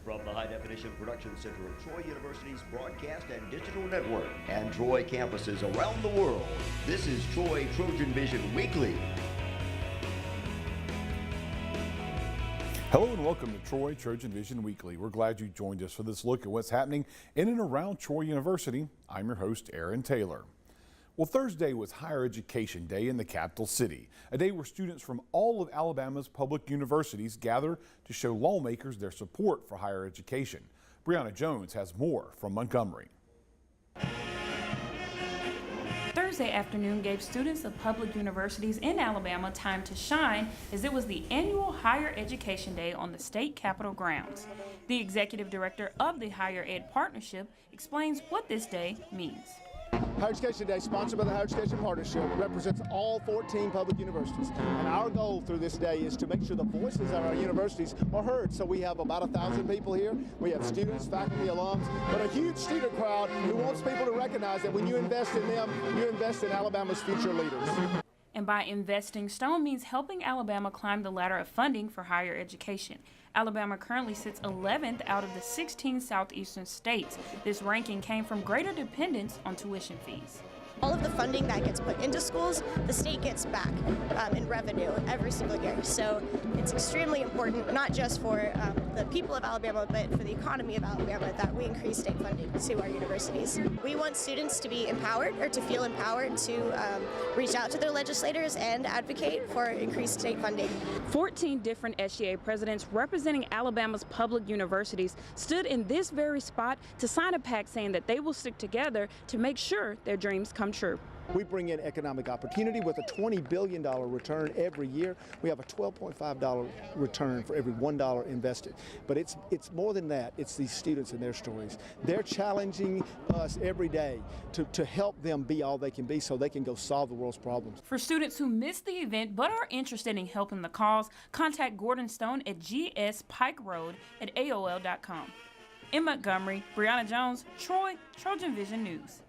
From the High Definition Production Center of Troy University's Broadcast and Digital Network and Troy campuses around the world, this is Troy TrojanVision Weekly. Hello and welcome to Troy TrojanVision Weekly. We're glad you joined us for this look at what's happening in and around Troy University. I'm your host, Aaron Taylor. Well, Thursday was Higher Education Day in the capital city, a day where students from all of Alabama's public universities gather to show lawmakers their support for higher education. Brianna Jones has more from Montgomery. Thursday afternoon gave students of public universities in Alabama time to shine as it was the annual Higher Education Day on the state capitol grounds. The executive director of the Higher Ed Partnership explains what this day means. Higher Education Day, sponsored by the Higher Education Partnership, represents all 14 public universities. And our goal through this day is to make sure the voices of our universities are heard. So we have about 1,000 people here. We have students, faculty, alums, but a huge student crowd who wants people to recognize that when you invest in them, you invest in Alabama's future leaders. And by investing, Stone means helping Alabama climb the ladder of funding for higher education. Alabama currently sits 11th out of the 16 southeastern states. This ranking came from greater dependence on tuition fees. All of the funding that gets put into schools, the state gets back in revenue every single year. So it's extremely important, not just for the people of Alabama, but for the economy of Alabama, that we increase state funding to our universities. We want students to be empowered, or to feel empowered, to reach out to their legislators and advocate for increased state funding. 14 different SGA presidents representing Alabama's public universities stood in this very spot to sign a pact saying that they will stick together to make sure their dreams come true. We bring in economic opportunity with a $20 billion return every year. We have a $12.5 return for every $1 invested. But it's more than that. It's these students and their stories. They're challenging us every day to help them be all they can be so they can go solve the world's problems. For students who missed the event but are interested in helping the cause, contact Gordon Stone at gspikeroad@aol.com. In Montgomery, Brianna Jones, Troy TrojanVision News.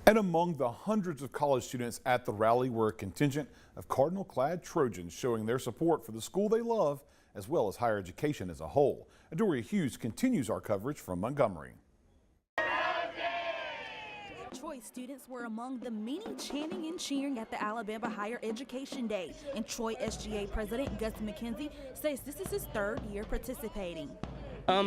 And among the hundreds of college students at the rally were a contingent of Cardinal-clad Trojans showing their support for the school they love, as well as higher education as a whole. Adoria Hughes continues our coverage from Montgomery. Troy students were among the many chanting and cheering at the Alabama Higher Education Day, and Troy SGA President Gus McKenzie says this is his third year participating.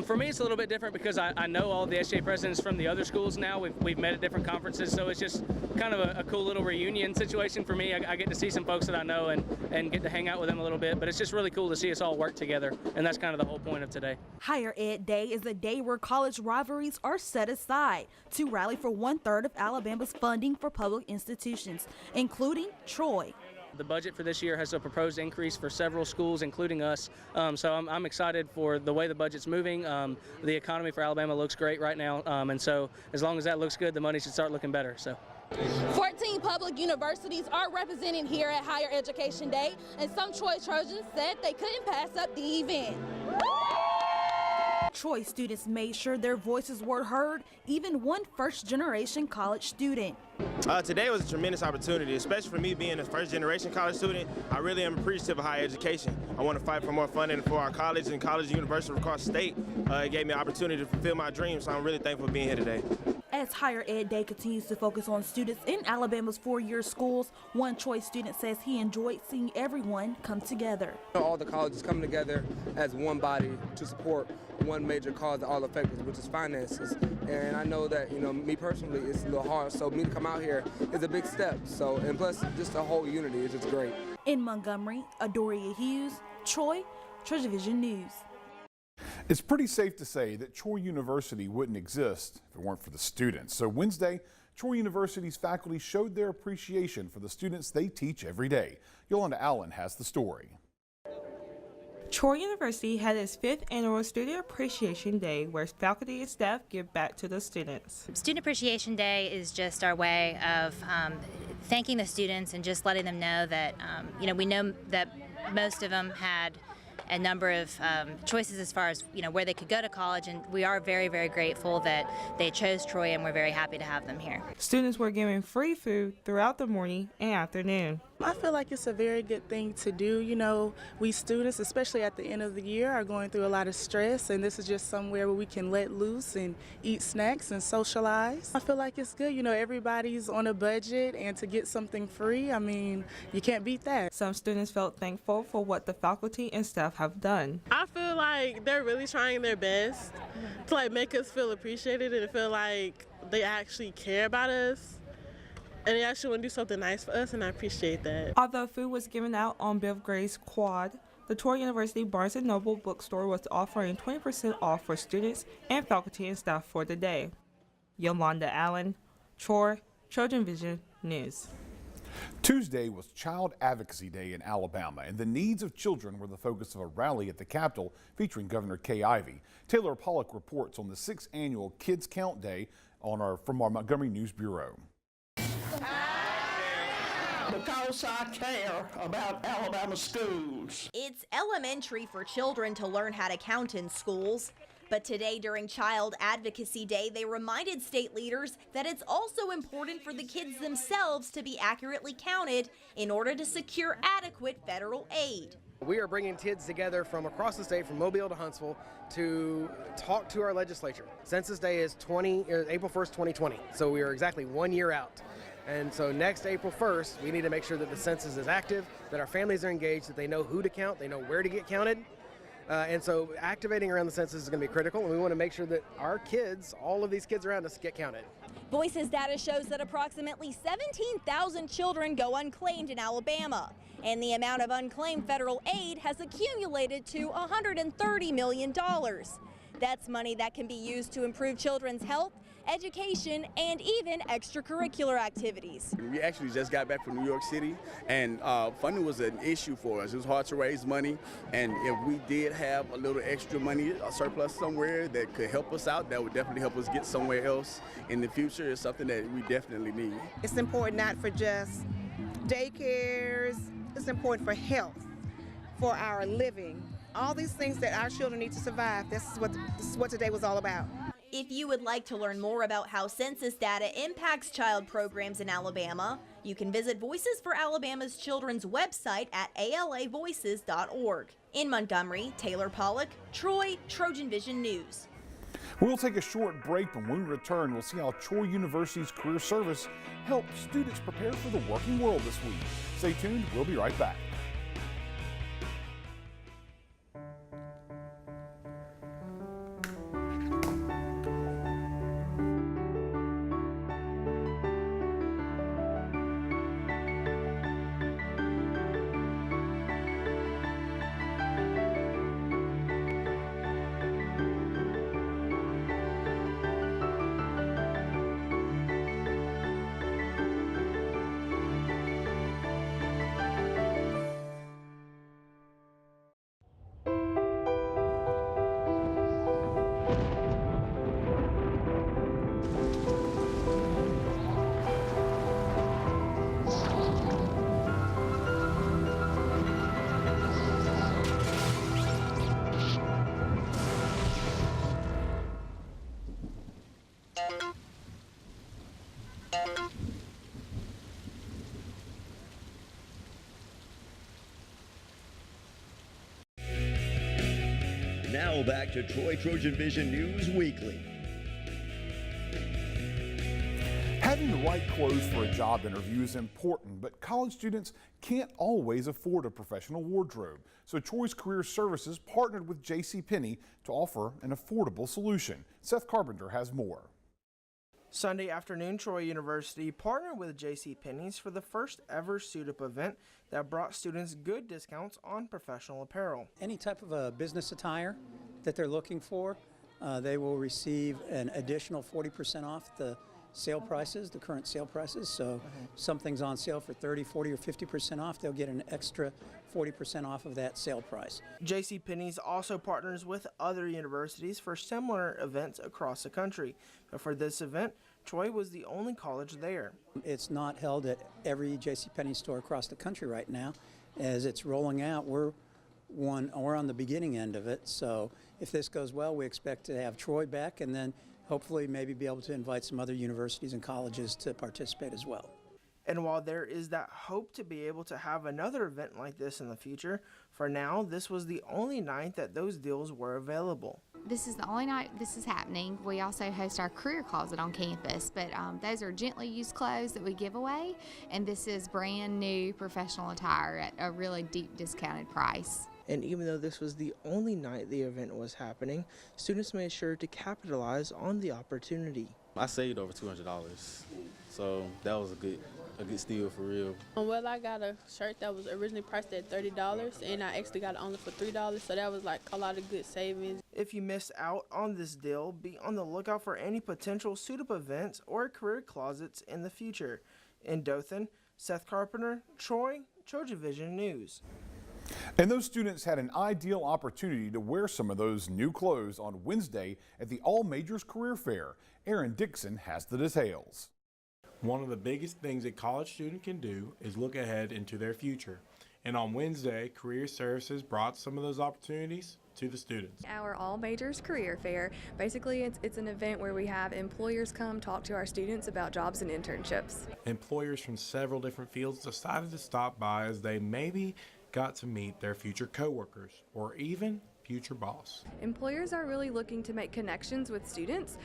For me, it's a little bit different because I know all the SGA presidents from the other schools now. We've met at different conferences, so it's just kind of a cool little reunion situation for me. I get to see some folks that I know and get to hang out with them a little bit, but it's just really cool to see us all work together, and that's kind of the whole point of today. Higher Ed Day is a day where college rivalries are set aside to rally for 1/3 of Alabama's funding for public institutions, including Troy. The budget for this year has a proposed increase for several schools, including us. So I'm excited for the way the budget's moving. The economy for Alabama looks great right now, and so as long as that looks good, the money should start looking better. 14 public universities are represented here at Higher Education Day, and some Troy Trojans said they couldn't pass up the event. Troy students made sure their voices were heard, even one first-generation college student. Today was a tremendous opportunity, especially for me being a first-generation college student. I really am appreciative of higher education. I want to fight for more funding for our college and college universities across the state. It gave me an opportunity to fulfill my dreams, so I'm really thankful for being here today. As Higher Ed Day continues to focus on students in Alabama's four-year schools, one Troy student says he enjoyed seeing everyone come together. All the colleges coming together as one body to support one major cause that all affect us, which is finances. And I know that, me personally, it's a little hard, so me to come out here is a big step. So, and plus, just the whole unity is just great. In Montgomery, Adoria Hughes, Troy TrojanVision News. It's pretty safe to say that Troy University wouldn't exist if it weren't for the students. So Wednesday, Troy University's faculty showed their appreciation for the students they teach every day. Yolanda Allen has the story. Troy University had its 5th annual Student Appreciation Day, where faculty and staff give back to the students. Student Appreciation Day is just our way of thanking the students and just letting them know that, we know that most of them had a number of choices as far as where they could go to college, and we are very, very grateful that they chose Troy, and we're very happy to have them here. Students were given free food throughout the morning and afternoon. I feel like it's a very good thing to do. You know, we students, especially at the end of the year, are going through a lot of stress, and this is just somewhere where we can let loose and eat snacks and socialize. I feel like it's good. You know, everybody's on a budget, and to get something free, I mean, you can't beat that. Some students felt thankful for what the faculty and staff have done. I feel like they're really trying their best to make us feel appreciated and feel like they actually care about us. And they actually want to do something nice for us, and I appreciate that. Although food was given out on Bill Gray's quad, the Troy University Barnes & Noble bookstore was offering 20% off for students and faculty and staff for the day. Yolanda Allen, Troy, TrojanVision News. Tuesday was Child Advocacy Day in Alabama, and the needs of children were the focus of a rally at the Capitol featuring Governor Kay Ivey. Taylor Pollock reports on the 6th annual Kids Count Day from our Montgomery News Bureau. Because I care about Alabama schools. It's elementary for children to learn how to count in schools. But today, during Child Advocacy Day, they reminded state leaders that it's also important for the kids themselves to be accurately counted in order to secure adequate federal aid. We are bringing kids together from across the state, from Mobile to Huntsville, to talk to our legislature. Census Day is April 1st, 2020, so we are exactly 1 year out. And so next April 1st, we need to make sure that the census is active, that our families are engaged, that they know who to count, they know where to get counted. And so activating around the census is going to be critical, and we want to make sure that our kids, all of these kids around us, get counted. Voices data shows that approximately 17,000 children go unclaimed in Alabama, and the amount of unclaimed federal aid has accumulated to $130 million. That's money that can be used to improve children's health, education, and even extracurricular activities. We actually just got back from New York City, and funding was an issue for us. It was hard to raise money, and if we did have a little extra money, a surplus somewhere that could help us out, that would definitely help us get somewhere else in the future. It's something that we definitely need. It's important not for just daycares, it's important for health, for our living. All these things that our children need to survive, this is what today was all about. If you would like to learn more about how census data impacts child programs in Alabama, you can visit Voices for Alabama's Children's website at alavoices.org. In Montgomery, Taylor Pollock, Troy, TrojanVision News. We'll take a short break, but when we return, we'll see how Troy University's Career Service helped students prepare for the working world this week. Stay tuned, we'll be right back. Now back to Troy TrojanVision News Weekly. Having the right clothes for a job interview is important, but college students can't always afford a professional wardrobe. So Troy's Career Services partnered with JCPenney to offer an affordable solution. Seth Carpenter has more. Sunday afternoon, Troy University partnered with JCPenney's for the first ever suit-up event that brought students good discounts on professional apparel. Any type of a business attire that they're looking for, they will receive an additional 40% off the sale prices, the current sale prices. So something's on sale for 30, 40, or 50% off, they'll get an extra 40% off of that sale price. JCPenney's also partners with other universities for similar events across the country. But for this event, Troy was the only college there. It's not held at every JCPenney store across the country right now. As it's rolling out, we're on the beginning end of it. So if this goes well, we expect to have Troy back, and then hopefully maybe be able to invite some other universities and colleges to participate as well. And while there is that hope to be able to have another event like this in the future, for now, this was the only night that those deals were available. This is the only night this is happening. We also host our career closet on campus, but those are gently used clothes that we give away, and this is brand new professional attire at a really deep discounted price. And even though this was the only night the event was happening, students made sure to capitalize on the opportunity. I saved over $200, so that was a good steal for real. Well, I got a shirt that was originally priced at $30, and I actually got it only for $3, so that was like a lot of good savings. If you miss out on this deal, be on the lookout for any potential suit-up events or career closets in the future. In Dothan, Seth Carpenter, Troy, TrojanVision News. And those students had an ideal opportunity to wear some of those new clothes on Wednesday at the All Majors Career Fair. Aaron Dixon has the details. One of the biggest things a college student can do is look ahead into their future. And on Wednesday, Career Services brought some of those opportunities to the students. Our All Majors Career Fair, basically it's an event where we have employers come talk to our students about jobs and internships. Employers from several different fields decided to stop by as they maybe got to meet their future coworkers or even future boss. Employers are really looking to make connections with students,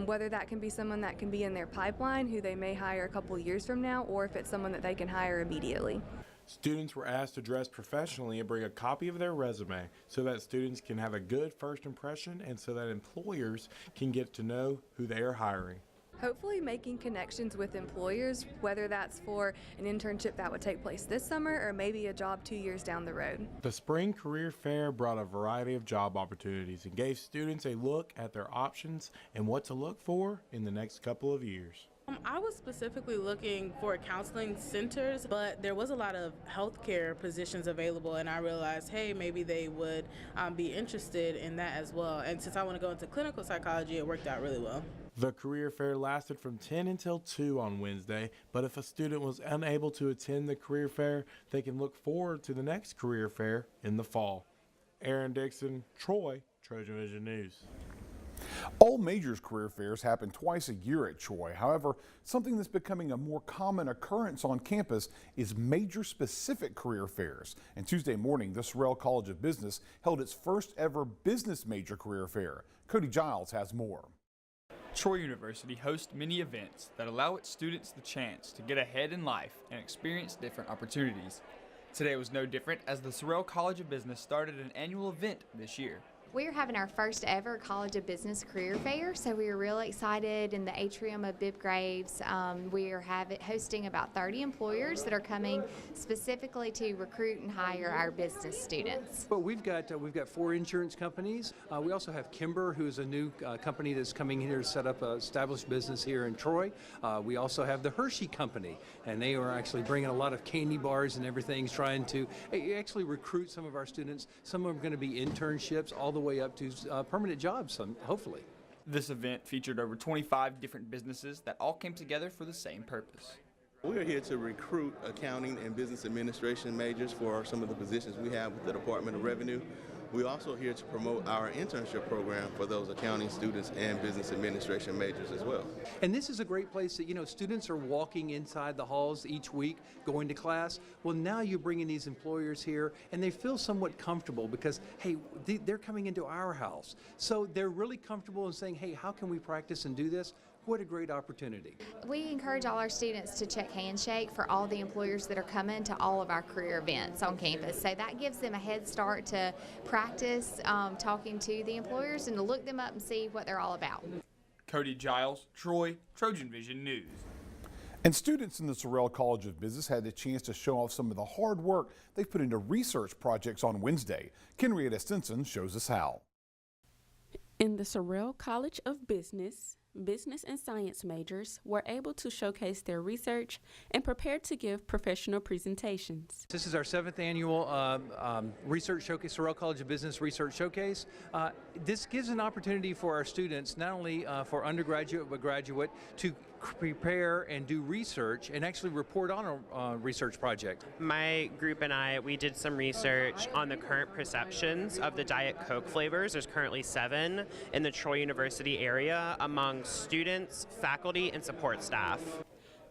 whether that can be someone that can be in their pipeline who they may hire a couple years from now, or if it's someone that they can hire immediately. Students were asked to dress professionally and bring a copy of their resume so that students can have a good first impression and so that employers can get to know who they are hiring. Hopefully making connections with employers, whether that's for an internship that would take place this summer or maybe a job 2 years down the road. The Spring Career Fair brought a variety of job opportunities and gave students a look at their options and what to look for in the next couple of years. I was specifically looking for counseling centers, but there was a lot of healthcare positions available, and I realized, hey, maybe they would be interested in that as well. And since I want to go into clinical psychology, it worked out really well. The career fair lasted from 10 until 2 on Wednesday, but if a student was unable to attend the career fair, they can look forward to the next career fair in the fall. Aaron Dixon, Troy, TrojanVision News. All Majors career fairs happen twice a year at Troy. However, something that's becoming a more common occurrence on campus is major-specific career fairs. And Tuesday morning, the Sorrell College of Business held its first ever business major career fair. Cody Giles has more. Troy University hosts many events that allow its students the chance to get ahead in life and experience different opportunities. Today was no different as the Sorrell College of Business started an annual event this year. We are having our first ever College of Business Career Fair, so we are really excited. In the atrium of Bibb Graves, we are hosting about 30 employers that are coming specifically to recruit and hire our business students. Well, we've got 4 insurance companies. We also have Kimber, who's a new company that's coming here to set up an established business here in Troy. We also have the Hershey Company, and they are actually bringing a lot of candy bars and everything, trying to actually recruit some of our students. Some of them are going to be internships, all the way up to permanent jobs, hopefully. This event featured over 25 different businesses that all came together for the same purpose. We're here to recruit accounting and business administration majors for some of the positions we have with the Department of Revenue. We're also here to promote our internship program for those accounting students and business administration majors as well. And this is a great place that, students are walking inside the halls each week, going to class. Well, now you're bringing these employers here, and they feel somewhat comfortable because, hey, they're coming into our house. So they're really comfortable in saying, hey, how can we practice and do this? What a great opportunity. We encourage all our students to check Handshake for all the employers that are coming to all of our career events on campus. So that gives them a head start to practice talking to the employers and to look them up and see what they're all about. Cody Giles, Troy, TrojanVision News. And students in the Sorrell College of Business had the chance to show off some of the hard work they've put into research projects on Wednesday. Kenrietta Stinson shows us how. In the Sorrell College of Business, business and science majors were able to showcase their research and prepared to give professional presentations. This is our 7th annual research showcase, Sorrell College of Business Research Showcase. This gives an opportunity for our students, not only for undergraduate but graduate, to prepare and do research and actually report on a research project. My group and I, we did some research on the current perceptions of the Diet Coke flavors. There's currently 7 in the Troy University area among students, faculty, and support staff.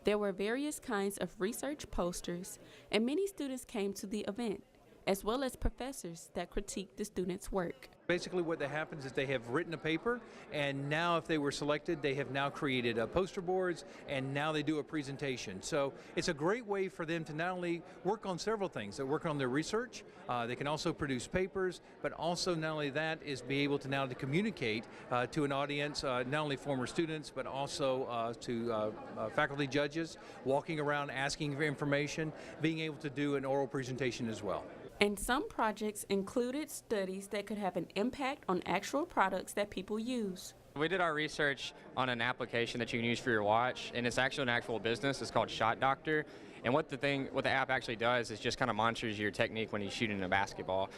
There were various kinds of research posters, and many students came to the event, as well as professors that critiqued the students' work. Basically what happens is they have written a paper, and now if they were selected, they have now created poster boards, and now they do a presentation. So it's a great way for them to not only work on several things, they work on their research, they can also produce papers, but also not only that is be able to now to communicate to an audience, not only former students, but also to faculty judges, walking around asking for information, being able to do an oral presentation as well. And some projects included studies that could have an impact on actual products that people use. We did our research on an application that you can use for your watch, and it's actually an actual business. It's called Shot Doctor. And what the app actually does is just kind of monitors your technique when you're shooting a basketball.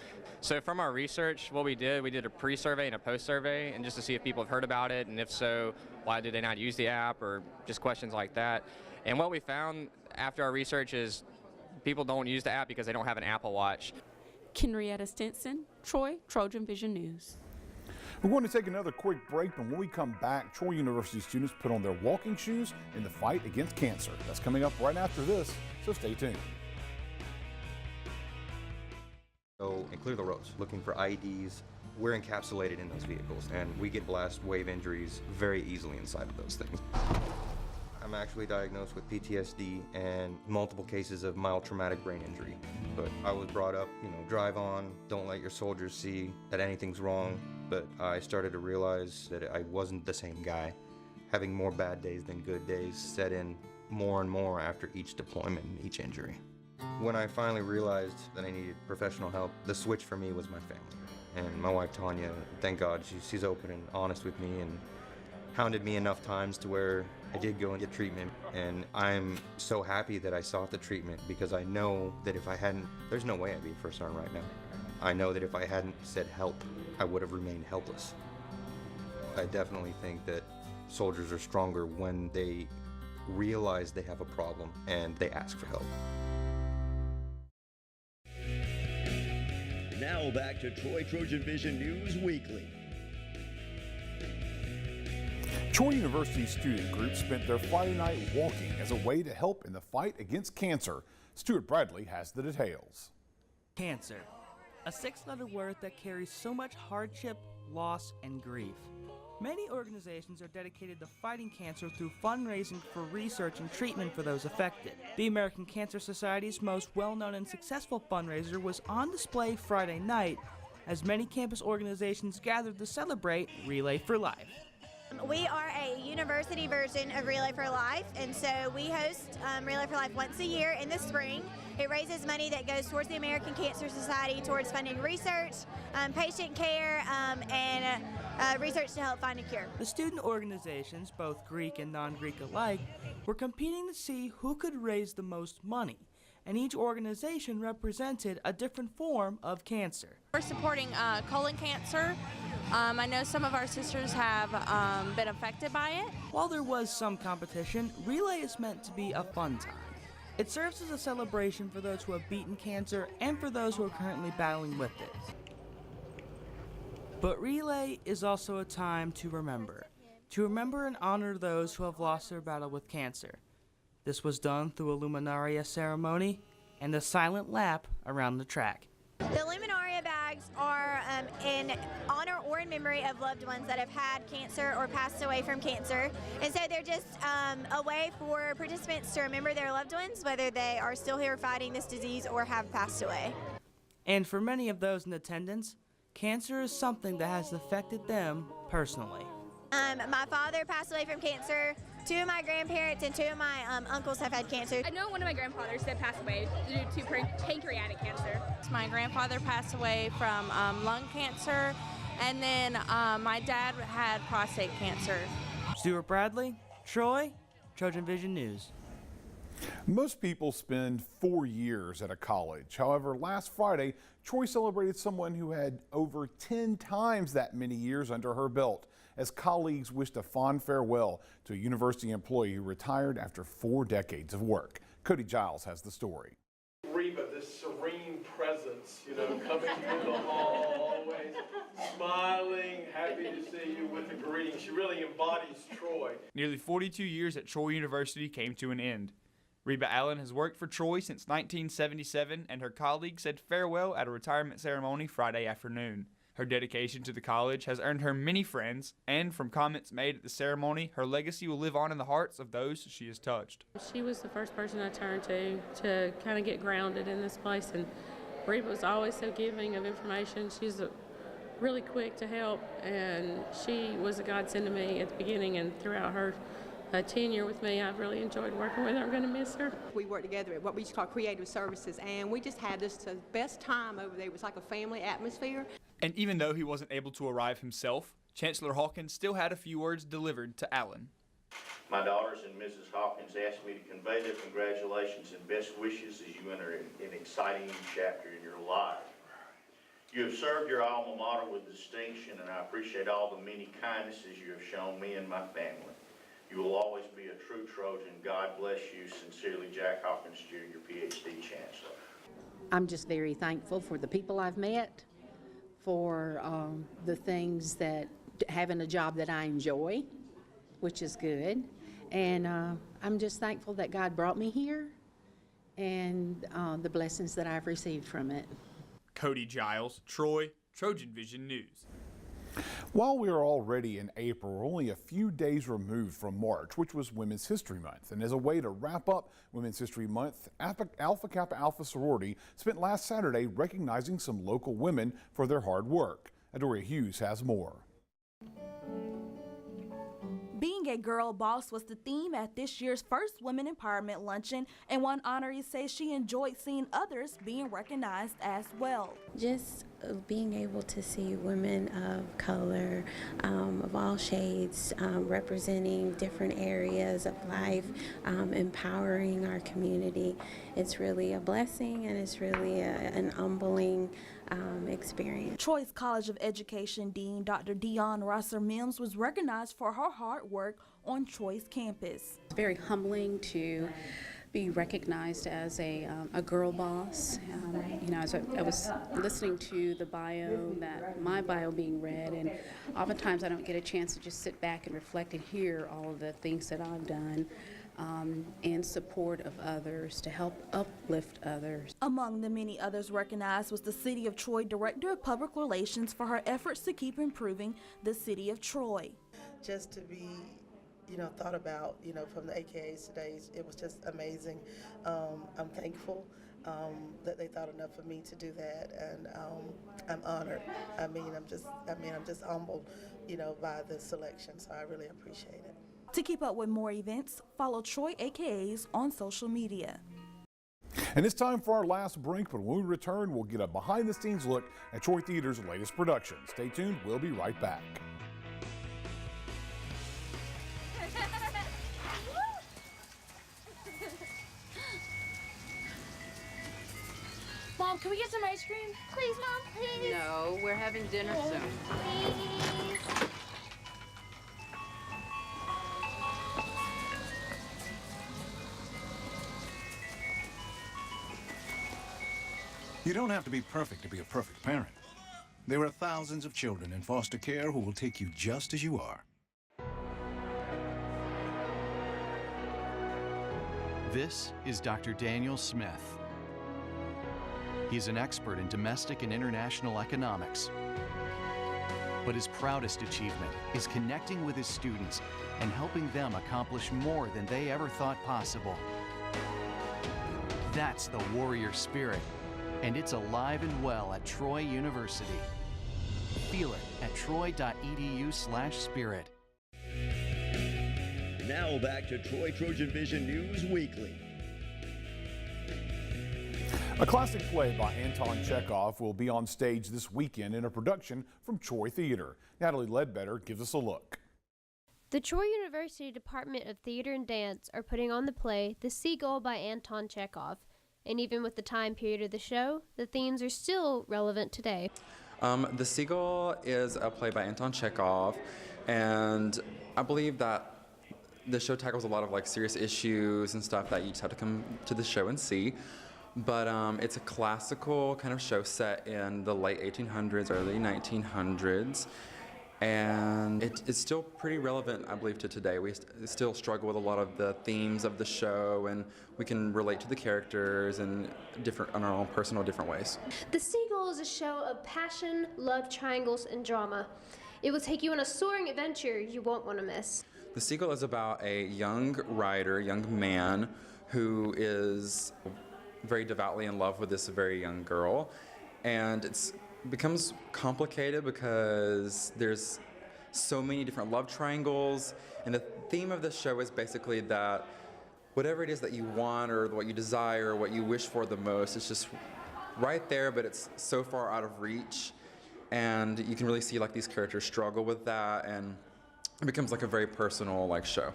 So from our research, what we did a pre-survey and a post-survey, and just to see if people have heard about it, and if so, why did they not use the app, or just questions like that. And what we found after our research is people don't use the app because they don't have an Apple Watch. Kenrietta Stinson, Troy, TrojanVision News. We're going to take another quick break, and when we come back, Troy University students put on their walking shoes in the fight against cancer. That's coming up right after this, so stay tuned. Go and clear the roads, looking for IEDs. We're encapsulated in those vehicles, and we get blast wave injuries very easily inside of those things. I'm actually diagnosed with PTSD and multiple cases of mild traumatic brain injury. But I was brought up, drive on, don't let your soldiers see that anything's wrong. But I started to realize that I wasn't the same guy. Having more bad days than good days set in more and more after each deployment and each injury. When I finally realized that I needed professional help, the switch for me was my family. And my wife, Tanya, thank God, she's open and honest with me and hounded me enough times to where I did go and get treatment. And I'm so happy that I sought the treatment, because I know that if I hadn't, there's no way I'd be a first sergeant right now. I know that if I hadn't said help, I would have remained helpless. I definitely think that soldiers are stronger when they realize they have a problem and they ask for help. Now back to Troy TrojanVision News Weekly. Troy University student groups spent their Friday night walking as a way to help in the fight against cancer. Stuart Bradley has the details. Cancer, a 6-letter word that carries so much hardship, loss, and grief. Many organizations are dedicated to fighting cancer through fundraising for research and treatment for those affected. The American Cancer Society's most well-known and successful fundraiser was on display Friday night as many campus organizations gathered to celebrate Relay for Life. We are a university version of Relay for Life, and so we host Relay for Life once a year in the spring. It raises money that goes towards the American Cancer Society, towards funding research, patient care, and research to help find a cure. The student organizations, both Greek and non-Greek alike, were competing to see who could raise the most money, and each organization represented a different form of cancer. We're supporting colon cancer. I know some of our sisters have been affected by it. While there was some competition, Relay is meant to be a fun time. It serves as a celebration for those who have beaten cancer and for those who are currently battling with it. But Relay is also a time to remember and honor those who have lost their battle with cancer. This was done through a luminaria ceremony and a silent lap around the track. The luminaria bags are in honor or in memory of loved ones that have had cancer or passed away from cancer. And so they're just a way for participants to remember their loved ones, whether they are still here fighting this disease or have passed away. And for many of those in attendance, cancer is something that has affected them personally. My father passed away from cancer. 2 of my grandparents and 2 of my uncles have had cancer. I know one of my grandfathers that passed away due to pancreatic cancer. My grandfather passed away from lung cancer, and then my dad had prostate cancer. Stuart Bradley, Troy, TrojanVision News. Most people spend 4 years at a college. However, last Friday, Troy celebrated someone who had over 10 times that many years under her belt, as colleagues wished a fond farewell to a university employee who retired after 4 decades of work. Cody Giles has the story. Reba, this serene presence, coming through the hall, always smiling, happy to see you. with the greeting. She really embodies Troy. Nearly 42 years at Troy University came to an end. Reba Allen has worked for Troy since 1977, and her colleagues said farewell at a retirement ceremony Friday afternoon. Her dedication to the college has earned her many friends, and from comments made at the ceremony, her legacy will live on in the hearts of those she has touched. She was the first person I turned to kind of get grounded in this place, and Reba was always so giving of information. She's really quick to help, and she was a godsend to me at the beginning and throughout her tenure with me. I've really enjoyed working with her. I'm going to miss her. We worked together at what we used to call creative services, and we just had this the best time over there. It was like a family atmosphere. And even though he wasn't able to arrive himself, Chancellor Hawkins still had a few words delivered to Allen. My daughters and Mrs. Hawkins asked me to convey their congratulations and best wishes as you enter an exciting new chapter in your life. You have served your alma mater with distinction, and I appreciate all the many kindnesses you have shown me and my family. You will always be a true Trojan. God bless you. Sincerely, Jack Hawkins, Jr., PhD Chancellor. I'm just very thankful for the people I've met, for the things that, having a job that I enjoy, which is good. And I'm just thankful that God brought me here and the blessings that I've received from it. Cody Giles, Troy, TrojanVision News. While we are already in April, we're only a few days removed from March, which was Women's History Month. And as a way to wrap up Women's History Month, Alpha Kappa Alpha sorority spent last Saturday recognizing some local women for their hard work. Adoria Hughes has more. Being a girl boss was the theme at this year's first Women Empowerment Luncheon, and one honoree says she enjoyed seeing others being recognized as well. Just being able to see women of color, of all shades, representing different areas of life, empowering our community. It's really a blessing, and it's really an humbling experience. Troy's College of Education Dean Dr. Dion Rosser-Mims was recognized for her hard work on Troy's campus. It's very humbling to be recognized as a girl boss. You know, as I was listening to the bio, my bio being read, and oftentimes I don't get a chance to just sit back and reflect and hear all of the things that I've done in support of others, to help uplift others. Among the many others recognized was the City of Troy Director of Public Relations for her efforts to keep improving the City of Troy. Just to be thought about, from the AKAs today, it was just amazing. I'm thankful that they thought enough of me to do that, and I'm honored. I'm just humbled, by the selection, so I really appreciate it. To keep up with more events, follow Troy AKAs on social media. And it's time for our last break, but when we return, we'll get a behind-the-scenes look at Troy Theater's latest production. Stay tuned, we'll be right back. Mom, can we get some ice cream? Please, Mom, please. No, we're having dinner soon. Please. You don't have to be perfect to be a perfect parent. There are thousands of children in foster care who will take you just as you are. This is Dr. Daniel Smith. He's an expert in domestic and international economics. But his proudest achievement is connecting with his students and helping them accomplish more than they ever thought possible. That's the warrior spirit, and it's alive and well at Troy University. Feel it at troy.edu/spirit. Now back to Troy TrojanVision News Weekly. A classic play by Anton Chekhov will be on stage this weekend in a production from Troy Theater. Natalie Ledbetter gives us a look. The Troy University Department of Theater and Dance are putting on the play The Seagull by Anton Chekhov. And even with the time period of the show, the themes are still relevant today. The Seagull is a play by Anton Chekhov, and I believe that the show tackles a lot of serious issues and stuff that you just have to come to the show and see. But it's a classical kind of show set in the late 1800s, early 1900s. And it's still pretty relevant, I believe, to today. We still struggle with a lot of the themes of the show, and we can relate to the characters in our own personal different ways. The Seagull is a show of passion, love triangles, and drama. It will take you on a soaring adventure you won't want to miss. The Seagull is about a young writer, young man, who is very devoutly in love with this very young girl. And it becomes complicated because there's so many different love triangles. And the theme of this show is basically that whatever it is that you want or what you desire or what you wish for the most, it's just right there, but it's so far out of reach. And you can really see like these characters struggle with that, and it becomes like a very personal like show.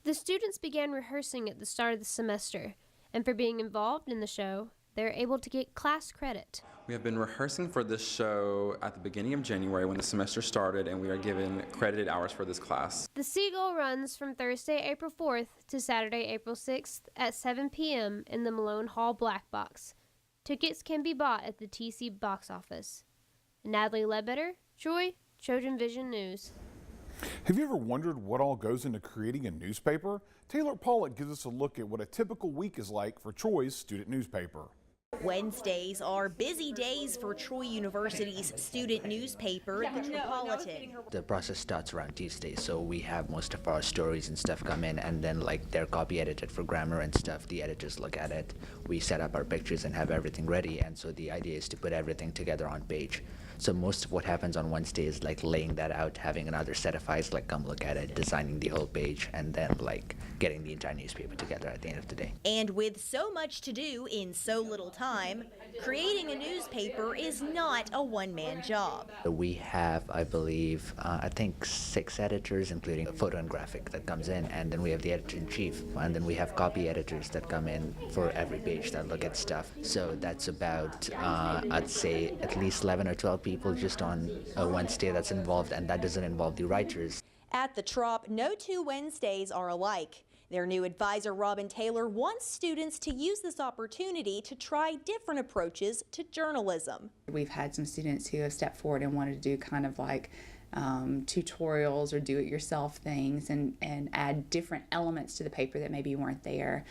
The students began rehearsing at the start of the semester, and for being involved in the show, they're able to get class credit. We have been rehearsing for this show at the beginning of January when the semester started, and we are given credited hours for this class. The Seagull runs from Thursday, April 4th to Saturday, April 6th at 7 p.m. in the Malone Hall Black Box. Tickets can be bought at the TC box office. Natalie Ledbetter, Troy, TrojanVision News. Have you ever wondered what all goes into creating a newspaper? Taylor Pollock gives us a look at what a typical week is like for Troy's student newspaper. Wednesdays are busy days for Troy University's student newspaper, The Metropolitan. The process starts around Tuesday, so we have most of our stories and stuff come in, and then like they're copy edited for grammar and stuff. The editors look at it. We set up our pictures and have everything ready, and so the idea is to put everything together on page. So most of what happens on Wednesday is like laying that out, having another set of eyes like come look at it, designing the whole page, and then like getting the entire newspaper together at the end of the day. And with so much to do in so little time, creating a newspaper is not a one-man job. We have, I believe, I think 6 editors, including a photo and graphic that comes in, and then we have the editor-in-chief, and then we have copy editors that come in for every page that look at stuff. So that's about, I'd say, at least 11 or 12 people just on a Wednesday that's involved, and that doesn't involve the writers. At the Trop, no 2 Wednesdays are alike. Their new advisor, Robin Taylor, wants students to use this opportunity to try different approaches to journalism. We've had some students who have stepped forward and wanted to do kind of like tutorials or do-it-yourself things and add different elements to the paper that maybe weren't there.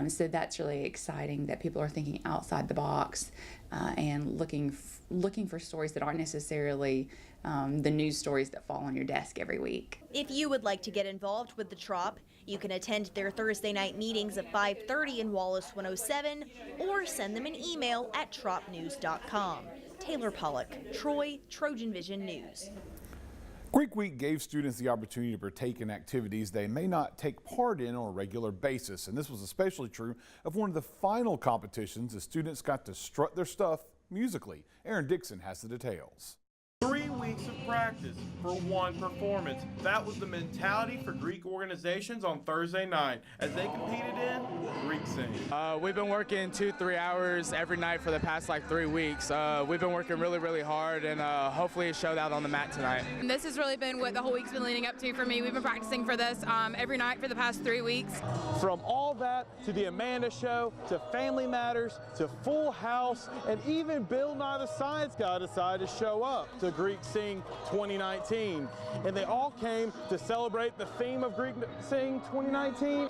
So that's really exciting that people are thinking outside the box and looking for stories that aren't necessarily the news stories that fall on your desk every week. If you would like to get involved with the Trop, you can attend their Thursday night meetings at 5:30 in Wallace 107 or send them an email at tropnews.com. Taylor Pollock, Troy, TrojanVision News. Greek Week gave students the opportunity to partake in activities they may not take part in on a regular basis, and this was especially true of one of the final competitions as students got to strut their stuff musically. Aaron Dixon has the details. 3 weeks of practice for one performance. That was the mentality for Greek organizations on Thursday night as they competed in Greek singing. We've been working 2-3 hours every night for the past 3 weeks. We've been working really hard, and hopefully it showed out on the mat tonight. And this has really been what the whole week's been leading up to for me. We've been practicing for this every night for the past 3 weeks. From all that to the Amanda Show to Family Matters to Full House, and even Bill Nye the Science Guy decided to show up to Greek Sing 2019, and they all came to celebrate the theme of Greek Sing 2019,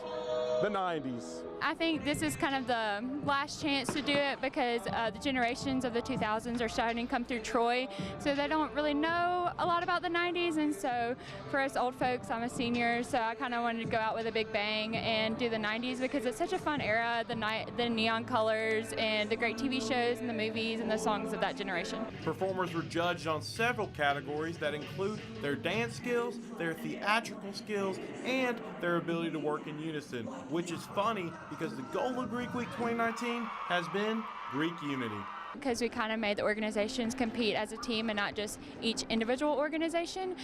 the 90s. I think this is kind of the last chance to do it because the generations of the 2000s are starting to come through Troy, so they don't really know a lot about the 90s, and so for us old folks, I'm a senior, so I kind of wanted to go out with a big bang and do the 90s because it's such a fun era, the neon colors and the great TV shows and the movies and the songs of that generation. Performers were judged on several categories that include their dance skills, their theatrical skills, and their ability to work in unison, which is funny because the goal of Greek Week 2019 has been Greek unity. Because we kind of made the organizations compete as a team and not just each individual organization.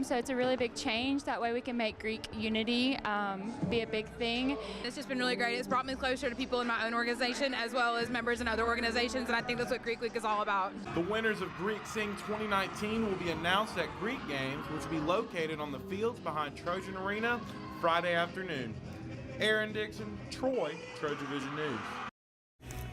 So it's a really big change. That way we can make Greek unity be a big thing. It's just been really great. It's brought me closer to people in my own organization as well as members in other organizations, and I think that's what Greek Week is all about. The winners of Greek Sing 2019 will be announced at Greek Games, which will be located on the fields behind Trojan Arena Friday afternoon. Aaron Dixon, Troy, TrojanVision News.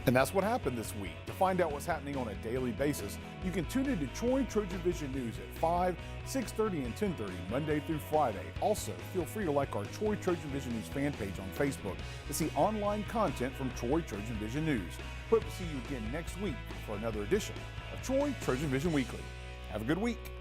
And that's what happened this week. To find out what's happening on a daily basis, you can tune into Troy TrojanVision News at 5, 6:30, and 10:30, Monday through Friday. Also, feel free to like our Troy TrojanVision News fan page on Facebook to see online content from Troy TrojanVision News. Hope to see you again next week for another edition of Troy TrojanVision Weekly. Have a good week.